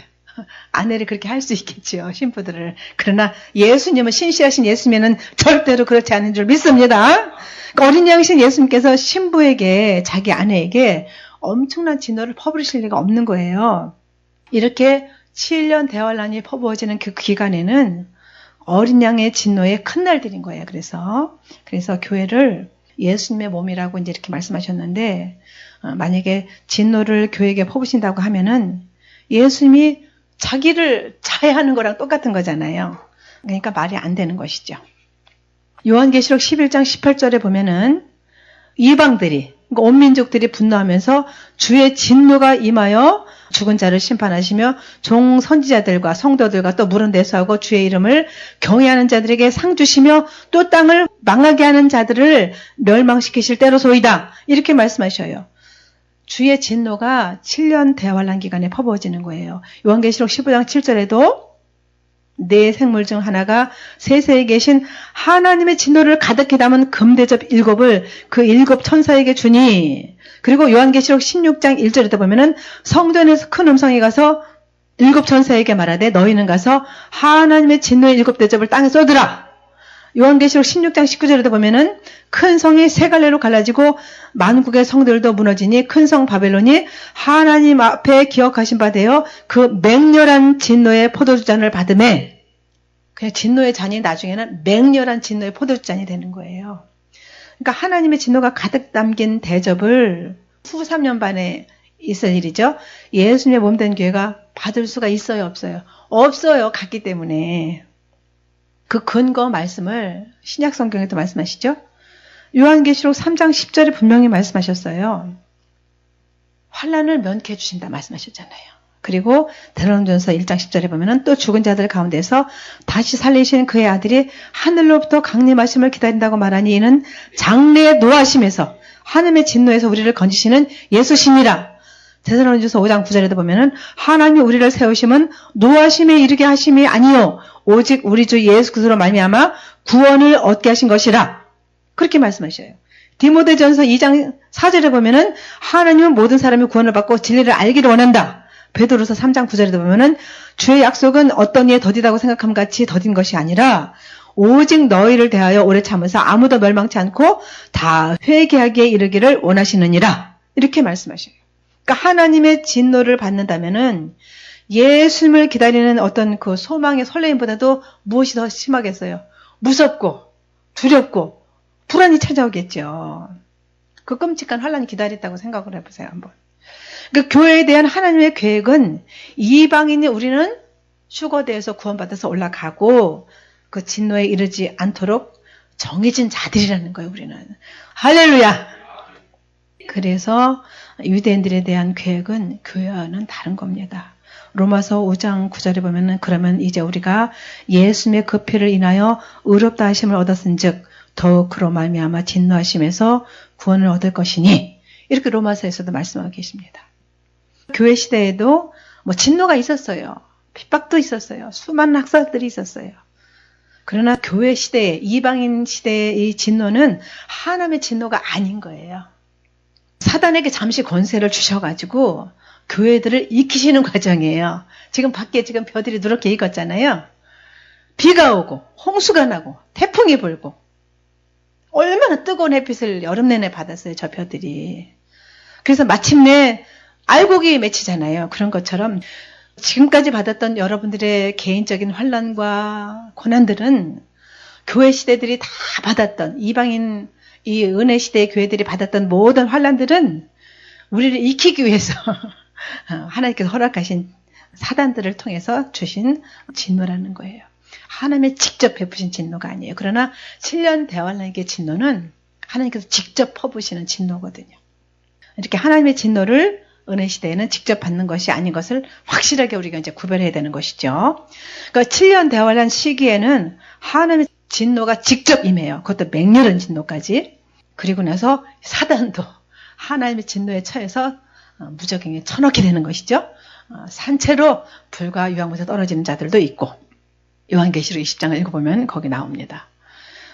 Speaker 1: 아내를 그렇게 할 수 있겠지요. 신부들을. 그러나 예수님은 신실하신 예수님은 절대로 그렇지 않은 줄 믿습니다. 그러니까 어린 양이신 예수님께서 신부에게 자기 아내에게 엄청난 진노를 퍼부으실 리가 없는 거예요. 이렇게 7년 대환란이 퍼부어지는 그 기간에는 어린 양의 진노의 큰 날들인 거예요. 그래서 교회를 예수님의 몸이라고 이제 이렇게 말씀하셨는데 만약에 진노를 교회에게 퍼부신다고 하면은 예수님이 자기를 자해하는 거랑 똑같은 거잖아요. 그러니까 말이 안 되는 것이죠. 요한계시록 11장 18절에 보면은 이방들이, 그러니까 온 민족들이 분노하면서 주의 진노가 임하여 죽은 자를 심판하시며 종 선지자들과 성도들과 또 물은 대수하고 주의 이름을 경외하는 자들에게 상 주시며 또 땅을 망하게 하는 자들을 멸망시키실 때로소이다. 이렇게 말씀하셔요. 주의 진노가 7년 대환란 기간에 퍼부어지는 거예요. 요한계시록 15장 7절에도 네 생물 중 하나가 세세에 계신 하나님의 진노를 가득히 담은 금대접 7을 그 7 천사에게 주니, 그리고 요한계시록 16장 1절에도 보면은 성전에서 큰 음성이 가서 7 천사에게 말하되 너희는 가서 하나님의 진노의 7 대접을 땅에 쏟으라. 요한계시록 16장 19절에도 보면은 큰 성이 세 갈래로 갈라지고 만국의 성들도 무너지니 큰 성 바벨론이 하나님 앞에 기억하신 바 되어 그 맹렬한 진노의 포도주잔을 받음에, 그냥 진노의 잔이 나중에는 맹렬한 진노의 포도주잔이 되는 거예요. 그러니까 하나님의 진노가 가득 담긴 대접을 후 3년 반에 있을 일이죠. 예수님의 몸된 교회가 받을 수가 있어요, 없어요? 없어요. 갔기 때문에. 그 근거 말씀을 신약 성경에도 말씀하시죠. 요한계시록 3장 10절에 분명히 말씀하셨어요. 환난을 면케해 주신다 말씀하셨잖아요. 그리고 데살로니가전서 1장 10절에 보면은 또 죽은 자들 가운데서 다시 살리신 그의 아들이 하늘로부터 강림하심을 기다린다고 말하니 이는 장래의 노하심에서 하나님의 진노에서 우리를 건지시는 예수시니라. 데살로니가전서 5장 9절에도 보면은 하나님이 우리를 세우심은 노하심에 이르게 하심이 아니요 오직 우리 주 예수 그리스도로 말미암아 구원을 얻게 하신 것이라. 그렇게 말씀하셔요. 디모데전서 2장 4절에 보면은 하나님은 모든 사람이 구원을 받고 진리를 알기를 원한다. 베드로서 3장 9절에도 보면은 주의 약속은 어떤 이에 더디다고 생각함 같이 더딘 것이 아니라 오직 너희를 대하여 오래 참으사 아무도 멸망치 않고 다 회개하기에 이르기를 원하시느니라. 이렇게 말씀하셔요. 그러니까 하나님의 진노를 받는다면은 예수님을 기다리는 어떤 그 소망의 설레임보다도 무엇이 더 심하겠어요? 무섭고 두렵고 불안이 찾아오겠죠. 그 끔찍한 환란이 기다렸다고 생각을 해보세요, 한번. 그 교회에 대한 하나님의 계획은 이방인이 우리는 휴거대에서 구원받아서 올라가고 그 진노에 이르지 않도록 정해진 자들이라는 거예요, 우리는. 할렐루야! 그래서 유대인들에 대한 계획은 교회와는 다른 겁니다. 로마서 5장 9절에 보면은 그러면 이제 우리가 예수님의 그 피를 인하여 의롭다 하심을 얻었은즉 더욱 그로 말미암아 진노하심에서 구원을 얻을 것이니, 이렇게 로마서에서도 말씀하고 계십니다. 교회 시대에도 뭐 진노가 있었어요. 핍박도 있었어요. 수많은 학살들이 있었어요. 그러나 교회 시대에, 이방인 시대의 이 진노는 하나님의 진노가 아닌 거예요. 사단에게 잠시 권세를 주셔가지고 교회들을 익히시는 과정이에요. 지금 밖에 지금 벼들이 누렇게 익었잖아요. 비가 오고 홍수가 나고 태풍이 불고 얼마나 뜨거운 햇빛을 여름 내내 받았어요, 저 벼들이. 그래서 마침내 알곡이 맺히잖아요. 그런 것처럼 지금까지 받았던 여러분들의 개인적인 환난과 고난들은 교회 시대들이 다 받았던, 이방인 이 은혜 시대의 교회들이 받았던 모든 환난들은 우리를 익히기 위해서 하나님께서 허락하신 사단들을 통해서 주신 진노라는 거예요. 하나님의 직접 베푸신 진노가 아니에요. 그러나 7년 대환란의 진노는 하나님께서 직접 퍼부시는 진노거든요. 이렇게 하나님의 진노를 은혜 시대에는 직접 받는 것이 아닌 것을 확실하게 우리가 이제 구별해야 되는 것이죠. 그러니까 7년 대환란 시기에는 하나님의 진노가 직접 임해요. 그것도 맹렬한 진노까지. 그리고 나서 사단도 하나님의 진노에 처해서 무적행에 쳐넣게 되는 것이죠. 산채로 불과 유황못에 떨어지는 자들도 있고 요한계시록 20장을 읽어보면 거기 나옵니다.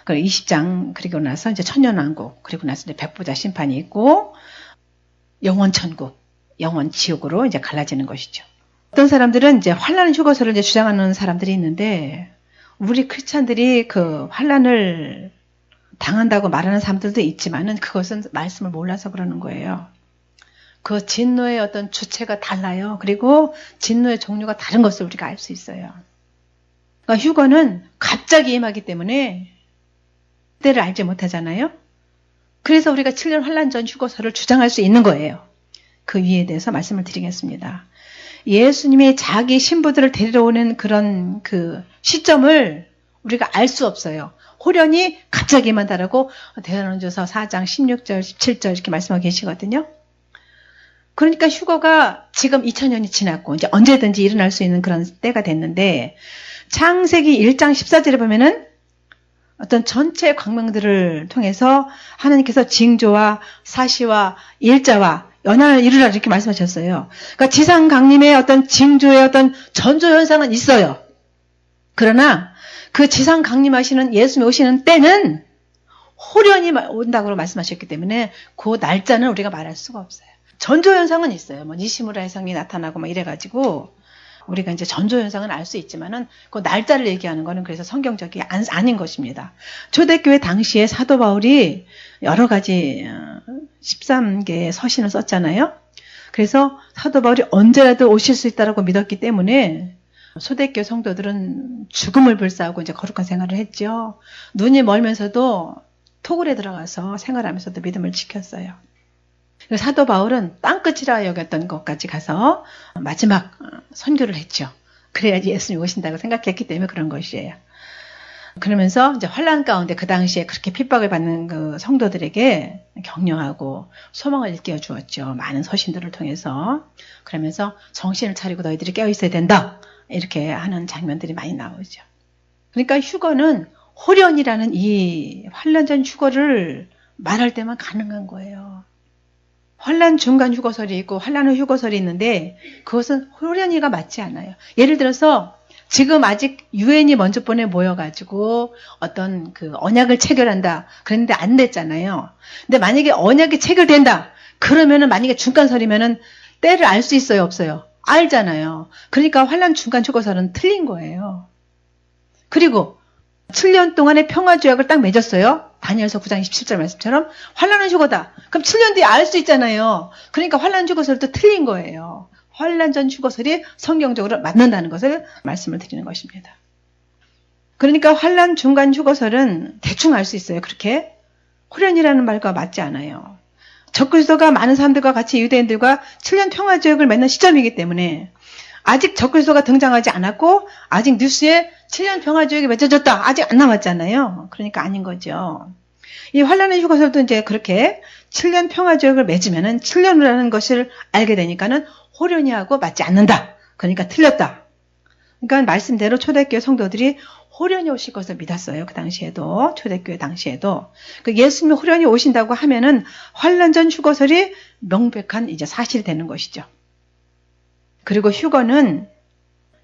Speaker 1: 그 20장 그리고 나서 이제 천년왕국 그리고 나서 이제 백보자 심판이 있고 영원천국, 영원지옥으로 이제 갈라지는 것이죠. 어떤 사람들은 이제 환란 휴거서를 이제 주장하는 사람들이 있는데 우리 크리스찬들이 그 환란을 당한다고 말하는 사람들도 있지만은 그것은 말씀을 몰라서 그러는 거예요. 그 진노의 어떤 주체가 달라요. 그리고 진노의 종류가 다른 것을 우리가 알 수 있어요. 그러니까 휴거는 갑자기 임하기 때문에 때를 알지 못하잖아요. 그래서 우리가 7년 환란 전 휴거서를 주장할 수 있는 거예요. 그 위에 대해서 말씀을 드리겠습니다. 예수님이 자기 신부들을 데리러 오는 그런 그 시점을 우리가 알 수 없어요. 호련히 갑자기 임한다라고 데살로니가서 4장 16절, 17절 이렇게 말씀하고 계시거든요. 그러니까 휴거가 지금 2000년이 지났고 이제 언제든지 일어날 수 있는 그런 때가 됐는데 창세기 1장 14절에 보면은 어떤 전체 광명들을 통해서 하나님께서 징조와 사시와 일자와 연한을 이루라 이렇게 말씀하셨어요. 그러니까 지상 강림의 어떤 징조의 어떤 전조 현상은 있어요. 그러나 그 지상 강림하시는 예수님이 오시는 때는 호련히 온다고 말씀하셨기 때문에 그 날짜는 우리가 말할 수가 없어요. 전조 현상은 있어요. 뭐 니시무라의 성이 나타나고 막 이래가지고 우리가 이제 전조 현상은 알 수 있지만은 그 날짜를 얘기하는 거는 그래서 성경적이 아닌 것입니다. 초대교회 당시에 사도 바울이 여러 가지 13개의 서신을 썼잖아요. 그래서 사도 바울이 언제라도 오실 수 있다라고 믿었기 때문에 초대교회 성도들은 죽음을 불사하고 이제 거룩한 생활을 했죠. 눈이 멀면서도 토굴에 들어가서 생활하면서도 믿음을 지켰어요. 사도 바울은 땅끝이라 여겼던 곳까지 가서 마지막 선교를 했죠. 그래야지 예수님이 오신다고 생각했기 때문에 그런 것이에요. 그러면서 이제 환란 가운데 그 당시에 그렇게 핍박을 받는 그 성도들에게 격려하고 소망을 일깨워 주었죠. 많은 서신들을 통해서. 그러면서 정신을 차리고 너희들이 깨어 있어야 된다. 이렇게 하는 장면들이 많이 나오죠. 그러니까 휴거는 호련이라는 이 환란 전 휴거를 말할 때만 가능한 거예요. 환란 중간 휴거설이 있고 환란 후 휴거설이 있는데 그것은 호련히가 맞지 않아요. 예를 들어서 지금 아직 유엔이 먼저 번에 모여가지고 어떤 그 언약을 체결한다 그랬는데 안 됐잖아요. 근데 만약에 언약이 체결된다 그러면은 만약에 중간설이면은 때를 알 수 있어요 없어요? 알잖아요. 그러니까 환란 중간 휴거설은 틀린 거예요. 그리고 7년 동안의 평화조약을 딱 맺었어요. 다니엘서 9장 27절 말씀처럼 환란은 휴거다. 그럼 7년 뒤에 알 수 있잖아요. 그러니까 환란 휴거설도 틀린 거예요. 환란 전 휴거설이 성경적으로 맞는다는 것을 말씀을 드리는 것입니다. 그러니까 환란 중간 휴거설은 대충 알 수 있어요. 그렇게 호련이라는 말과 맞지 않아요. 적그리스도가 많은 사람들과 같이 유대인들과 7년 평화조약을 맺는 시점이기 때문에 아직 적그리스도가 등장하지 않았고 아직 뉴스에 7년 평화조약이 맺어졌다. 아직 안 나왔잖아요. 그러니까 아닌 거죠. 이 환란의 휴거설도 이제 그렇게 7년 평화조약을 맺으면은 7년이라는 것을 알게 되니까는 호련히 하고 맞지 않는다. 그러니까 틀렸다. 그러니까 말씀대로 초대교회 성도들이 호련히 오실 것을 믿었어요. 그 당시에도 초대교회 당시에도 그 예수님이 호련히 오신다고 하면은 환란 전 휴거설이 명백한 이제 사실이 되는 것이죠. 그리고 휴거는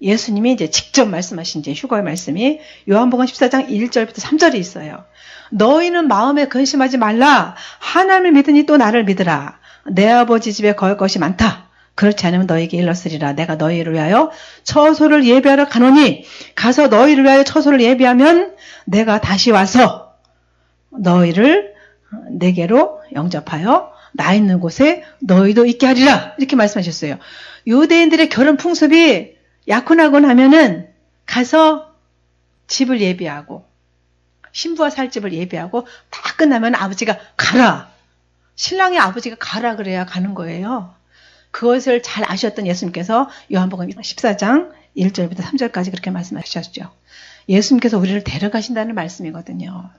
Speaker 1: 예수님이 이제 직접 말씀하신 이제 휴거의 말씀이 요한복음 14장 1절부터 3절이 있어요. 너희는 마음에 근심하지 말라. 하나님을 믿으니 또 나를 믿으라. 내 아버지 집에 거할 것이 많다. 그렇지 않으면 너희에게 일렀으리라. 내가 너희를 위하여 처소를 예비하러 가노니 가서 너희를 위하여 처소를 예비하면 내가 다시 와서 너희를 내게로 영접하여 나 있는 곳에 너희도 있게 하리라. 이렇게 말씀하셨어요. 유대인들의 결혼 풍습이 약혼하고 나면은 가서 집을 예비하고 신부와 살 집을 예비하고 다 끝나면 아버지가 가라. 신랑의 아버지가 가라 그래야 가는 거예요. 그것을 잘 아셨던 예수님께서 요한복음 14장 1절부터 3절까지 그렇게 말씀하셨죠. 예수님께서 우리를 데려가신다는 말씀이거든요.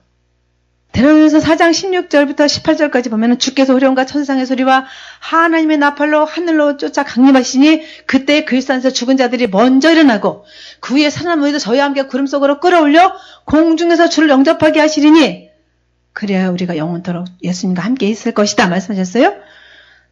Speaker 1: 데려가면서 4장 16절부터 18절까지 보면 주께서 후련과 천사장의 소리와 하나님의 나팔로 하늘로 쫓아 강림하시니 그때 그 일산에서 죽은 자들이 먼저 일어나고 그 위에 살아남은 너희도 저희와 함께 구름 속으로 끌어올려 공중에서 주를 영접하게 하시리니 그래야 우리가 영원토록 예수님과 함께 있을 것이다 말씀하셨어요.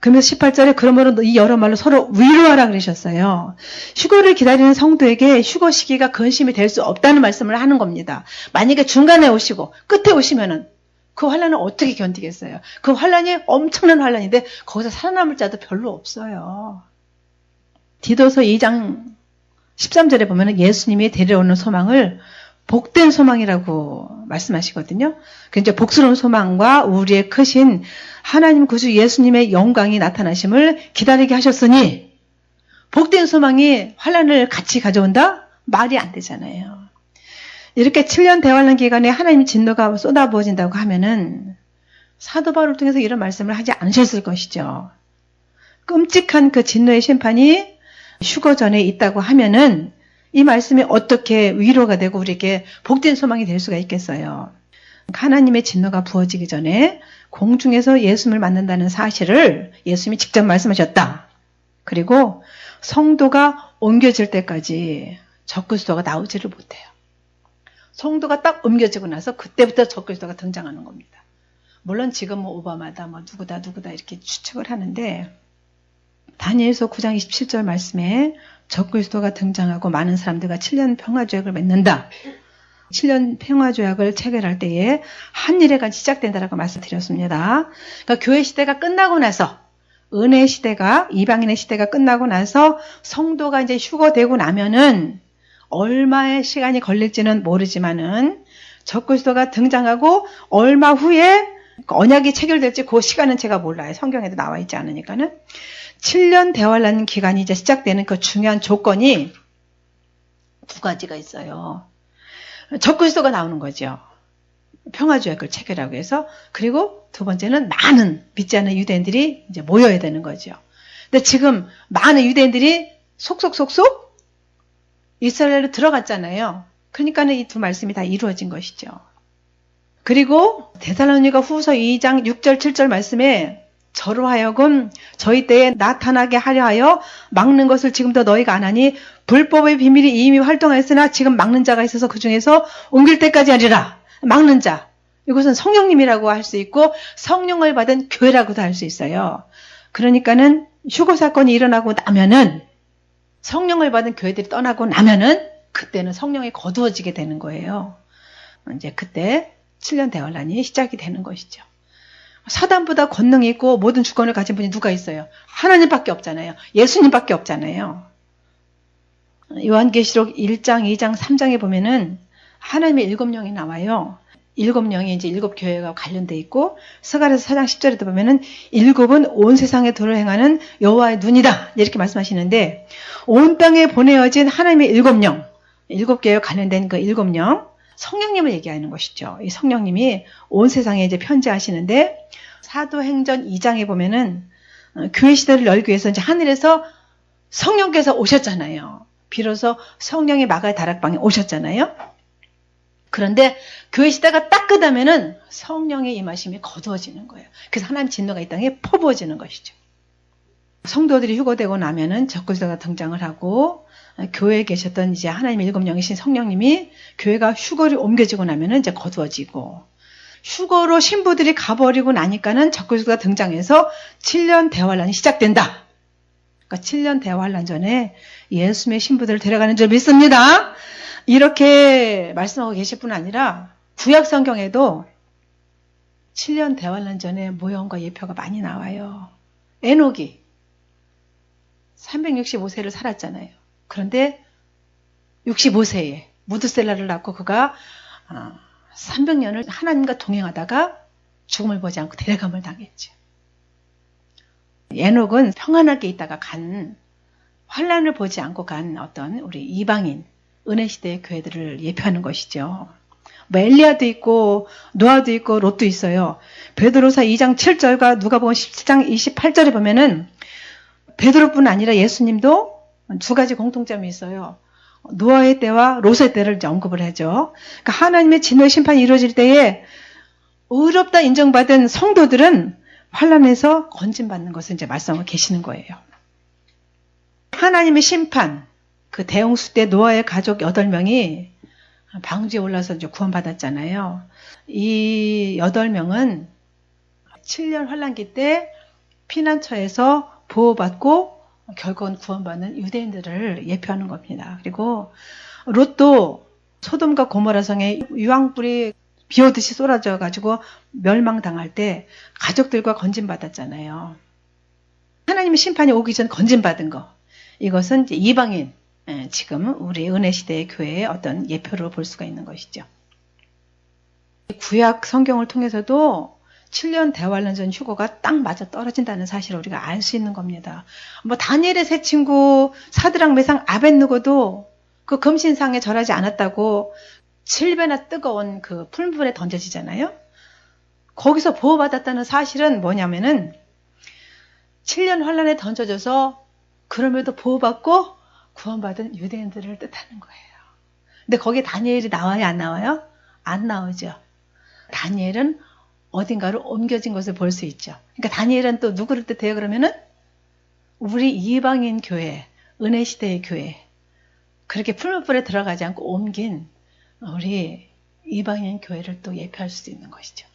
Speaker 1: 그러면서 18절에 그러므로 이 여러 말로 서로 위로하라 그러셨어요. 휴거를 기다리는 성도에게 휴거 시기가 근심이 될 수 없다는 말씀을 하는 겁니다. 만약에 중간에 오시고 끝에 오시면은 그 환란을 어떻게 견디겠어요? 그 환란이 엄청난 환란인데 거기서 살아남을 자도 별로 없어요. 디도서 2장 13절에 보면 예수님이 데려오는 소망을 복된 소망이라고 말씀하시거든요. 이제 복스러운 소망과 우리의 크신 하나님 구주 예수님의 영광이 나타나심을 기다리게 하셨으니 복된 소망이 환란을 같이 가져온다? 말이 안 되잖아요. 이렇게 7년 대환란 기간에 하나님의 진노가 쏟아부어진다고 하면은 사도 바울을 통해서 이런 말씀을 하지 않으셨을 것이죠. 끔찍한 그 진노의 심판이 휴거 전에 있다고 하면은 이 말씀이 어떻게 위로가 되고 우리에게 복된 소망이 될 수가 있겠어요. 하나님의 진노가 부어지기 전에 공중에서 예수님을 만난다는 사실을 예수님이 직접 말씀하셨다. 그리고 성도가 옮겨질 때까지 적그리스도가 나오지를 못해요. 성도가 딱 옮겨지고 나서 그때부터 적그리스도가 등장하는 겁니다. 물론 지금 뭐 오바마다 뭐 누구다 이렇게 추측을 하는데 다니엘서 9장 27절 말씀에 적그리스도가 등장하고 많은 사람들과 7년 평화조약을 맺는다. 7년 평화조약을 체결할 때에 한일회가 시작된다라고 말씀드렸습니다. 그러니까 교회 시대가 끝나고 나서 은혜 시대가 이방인의 시대가 끝나고 나서 성도가 이제 휴거되고 나면은 얼마의 시간이 걸릴지는 모르지만은 적그리스도가 등장하고 얼마 후에 언약이 체결될지 그 시간은 제가 몰라요. 성경에도 나와 있지 않으니까는 7년 대환란 기간이 이제 시작되는 그 중요한 조건이 두 가지가 있어요. 적그리스도가 나오는 거죠. 평화조약을 체결하고 해서. 그리고 두 번째는 많은 믿지 않는 유대인들이 이제 모여야 되는 거죠. 근데 지금 많은 유대인들이 속속속속 이스라엘로 들어갔잖아요. 그러니까는 이 두 말씀이 다 이루어진 것이죠. 그리고 데살로니가 후서 2장 6절 7절 말씀에 저로 하여금 저희 때에 나타나게 하려 하여 막는 것을 지금도 너희가 안 하니 불법의 비밀이 이미 활동하였으나 지금 막는 자가 있어서 그 중에서 옮길 때까지 하리라. 막는 자. 이것은 성령님이라고 할 수 있고 성령을 받은 교회라고도 할 수 있어요. 그러니까는 휴거 사건이 일어나고 나면은 성령을 받은 교회들이 떠나고 나면은 그때는 성령이 거두어지게 되는 거예요. 이제 그때 7년 대환란이 시작이 되는 것이죠. 사단보다 권능이 있고 모든 주권을 가진 분이 누가 있어요? 하나님밖에 없잖아요. 예수님밖에 없잖아요. 요한계시록 1장, 2장, 3장에 보면은 하나님의 7영이 나와요. 7영이 이제 7교회가 관련돼 있고 스가랴서 4장 10절에도 보면은 7은 온 세상에 도를 행하는 여호와의 눈이다. 이렇게 말씀하시는데 온 땅에 보내어진 하나님의 7영, 7교회와 관련된 그 7영, 성령님을 얘기하는 것이죠. 이 성령님이 온 세상에 이제 편지하시는데 사도행전 2장에 보면은 교회 시대를 열기 위해서 이제 하늘에서 성령께서 오셨잖아요. 비로소 성령의 마가의 다락방에 오셨잖아요. 그런데 교회 시대가 딱 끝나면은 성령의 임하심이 거두어지는 거예요. 그래서 하나님 진노가 이 땅에 퍼부어지는 것이죠. 성도들이 휴거되고 나면은 적그리스도가 등장을 하고 교회에 계셨던 이제 하나님의 7영이신 성령님이 교회가 휴거를 옮겨지고 나면은 이제 거두어지고 휴거로 신부들이 가버리고 나니까는 적그리스도가 등장해서 7년 대환란이 시작된다. 그러니까 7년 대환란 전에 예수님의 신부들을 데려가는 줄 믿습니다. 이렇게 말씀하고 계실 뿐 아니라 구약 성경에도 7년 대환란 전에 모형과 예표가 많이 나와요. 에녹이 365세를 살았잖아요. 그런데 65세에 무드셀라를 낳고 그가 300년을 하나님과 동행하다가 죽음을 보지 않고 데려감을 당했죠. 에녹은 평안하게 있다가 간 환란을 보지 않고 간 어떤 우리 이방인 은혜 시대의 교회들을 예표하는 것이죠. 뭐 엘리야도 있고 노아도 있고 롯도 있어요. 베드로서 2장 7절과 누가복음 17장 28절에 보면은 베드로뿐 아니라 예수님도 두 가지 공통점이 있어요. 노아의 때와 롯의 때를 이제 언급을 하죠. 그러니까 하나님의 진노의 심판이 이루어질 때에 의롭다 인정받은 성도들은 환란에서 건진받는 것을 이제 말씀하고 계시는 거예요. 하나님의 심판, 그 대홍수 때 노아의 가족 8명이 방주에 올라서 이제 구원받았잖아요. 이 8명은 7년 환란기 때 피난처에서 보호받고 결국은 구원받는 유대인들을 예표하는 겁니다. 그리고 롯도 소돔과 고모라 성에 유황불이 비오듯이 쏟아져 가지고 멸망당할 때 가족들과 건진받았잖아요. 하나님의 심판이 오기 전 건진받은 거. 이것은 이제 이방인, 지금 우리 은혜시대의 교회의 어떤 예표로 볼 수가 있는 것이죠. 구약 성경을 통해서도 7년 대환란전 휴거가 딱 맞아 떨어진다는 사실을 우리가 알 수 있는 겁니다. 뭐 다니엘의 세 친구 사드락 메상 아벳느고도 그 금신상에 절하지 않았다고 7배나 뜨거운 그 풀물에 던져지잖아요. 거기서 보호받았다는 사실은 뭐냐면은 7년 환란에 던져져서 그럼에도 보호받고 구원받은 유대인들을 뜻하는 거예요. 근데 거기에 다니엘이 나와요, 안 나와요? 안 나오죠. 다니엘은 어딘가로 옮겨진 것을 볼 수 있죠. 그러니까 다니엘은 또 누구를 뜻해요? 그러면은 우리 이방인 교회, 은혜시대의 교회, 그렇게 풀무불에 들어가지 않고 옮긴 우리 이방인 교회를 또 예표할 수도 있는 것이죠.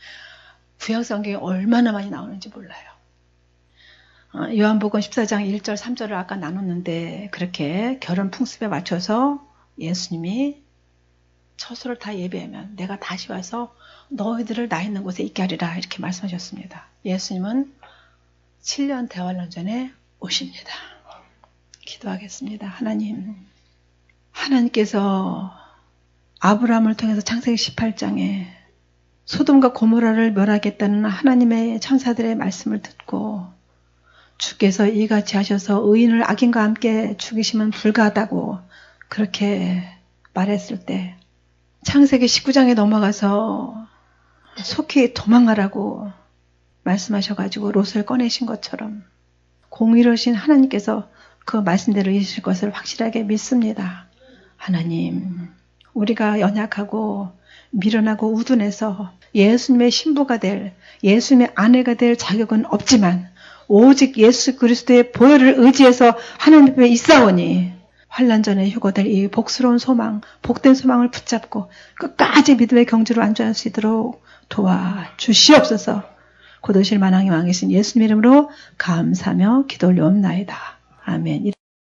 Speaker 1: 구약 성경에 얼마나 많이 나오는지 몰라요. 요한복음 14장 1절 3절을 아까 나눴는데 그렇게 결혼 풍습에 맞춰서 예수님이 처소를 다 예비하면 내가 다시 와서 너희들을 나 있는 곳에 있게 하리라 이렇게 말씀하셨습니다. 예수님은 7년 대환란 전에 오십니다. 기도하겠습니다. 하나님께서 아브라함을 통해서 창세기 18장에 소돔과 고모라를 멸하겠다는 하나님의 천사들의 말씀을 듣고 주께서 이같이 하셔서 의인을 악인과 함께 죽이시면 불가하다고 그렇게 말했을 때 창세기 19장에 넘어가서 속히 도망가라고 말씀하셔가지고 롯을 꺼내신 것처럼 공의로우신 하나님께서 그 말씀대로 이루실 것을 확실하게 믿습니다. 하나님, 우리가 연약하고 미련하고 우둔해서 예수님의 신부가 될, 예수님의 아내가 될 자격은 없지만 오직 예수 그리스도의 보혈을 의지해서 하나님 앞에 있사오니 환난 전에 휴거될 이 복스러운 소망, 복된 소망을 붙잡고 끝까지 믿음의 경주로 안주할 수 있도록 도와주시옵소서. 곧 오실 만왕의 왕이신 예수님 이름으로 감사하며 기도 올려옵나이다. 아멘.